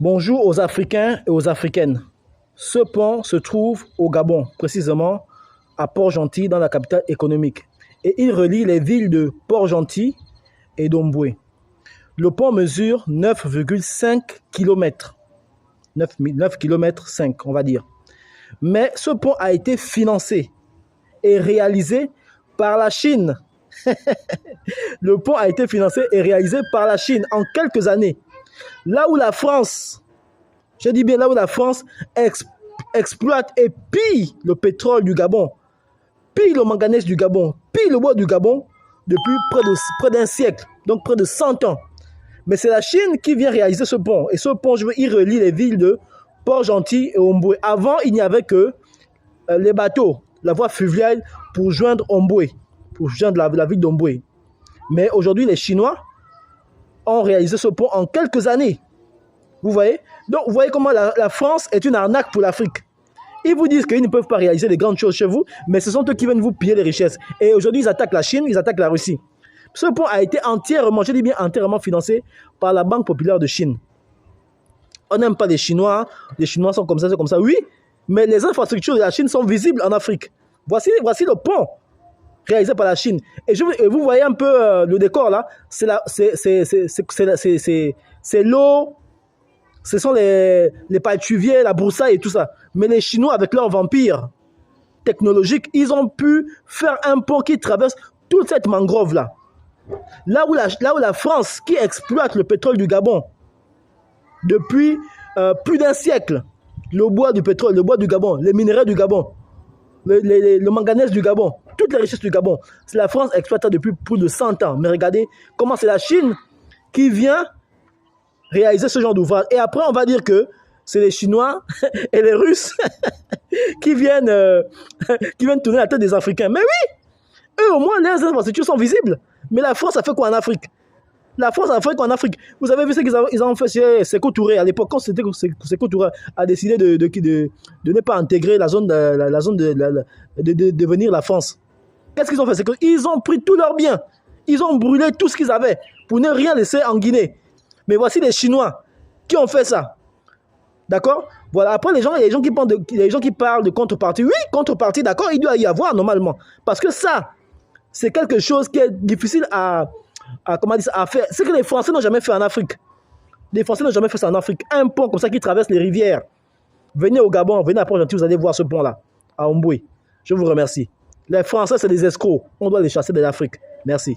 Bonjour aux Africains et aux Africaines. Ce pont se trouve au Gabon, précisément à Port-Gentil, dans la capitale économique. Et il relie les villes de Port-Gentil et d'Omboué. Le pont mesure 9,5 km. 9 km 5, on va dire. Mais ce pont a été financé et réalisé par la Chine. Le pont a été financé et réalisé par la Chine en quelques années. Là où la France, je dis bien là où la France exploite et pille le pétrole du Gabon, pille le manganèse du Gabon, pille le bois du Gabon depuis près d'un siècle, donc près de 100 ans. Mais c'est la Chine qui vient réaliser ce pont. Et ce pont, il relie les villes de Port-Gentil et Omboué. Avant, il n'y avait que les bateaux, la voie fluviale pour joindre Omboué, pour joindre la ville d'Omboué. Mais aujourd'hui, les Chinois ont réalisé ce pont en quelques années. Vous voyez? Donc, vous voyez comment la France est une arnaque pour l'Afrique. Ils vous disent qu'ils ne peuvent pas réaliser des grandes choses chez vous, mais ce sont eux qui viennent vous piller les richesses. Et aujourd'hui, ils attaquent la Chine, ils attaquent la Russie. Ce pont a été entièrement, je dis bien entièrement financé par la Banque populaire de Chine. On n'aime pas les Chinois sont comme ça, c'est comme ça. Oui, mais les infrastructures de la Chine sont visibles en Afrique. Voici le pont réalisé par la Chine. Et vous voyez un peu le décor là, c'est l'eau, ce sont les paltuviers, la broussaille et tout ça. Mais les Chinois, avec leur vampire technologique, ils ont pu faire un pont qui traverse toute cette mangrove là. Là où la France, qui exploite le pétrole du Gabon depuis plus d'un siècle, le bois du pétrole, le bois du Gabon, les minéraux du Gabon, le manganèse du Gabon, toutes les richesses du Gabon, c'est la France exploite ça depuis plus de 100 ans. Mais regardez comment c'est la Chine qui vient réaliser ce genre d'ouvrage. Et après, on va dire que c'est les Chinois et les Russes qui viennent tourner la tête des Africains. Mais oui, eux au moins, les infrastructures sont visibles. Mais la France a fait quoi en Afrique? La France a fait quoi en Afrique? Vous avez vu ce qu'ils ont fait chez Sékou Touré à l'époque, quand c'était Sékou Touré a décidé de ne pas intégrer la zone de devenir la France. Qu'est-ce qu'ils ont fait? Ils ont pris tous leurs biens. Ils ont brûlé tout ce qu'ils avaient pour ne rien laisser en Guinée. Mais voici les Chinois qui ont fait ça. D'accord? Voilà. Après, il y a les gens qui parlent de contrepartie. Oui, contrepartie, d'accord, il doit y avoir normalement. Parce que ça, c'est quelque chose qui est difficile à faire. C'est que les Français n'ont jamais fait en Afrique. Les Français n'ont jamais fait ça en Afrique. Un pont comme ça qui traverse les rivières. Venez au Gabon, venez à Port-Gentil, vous allez voir ce pont-là, à Omboué. Je vous remercie. Les Français, c'est des escrocs. On doit les chasser de l'Afrique. Merci.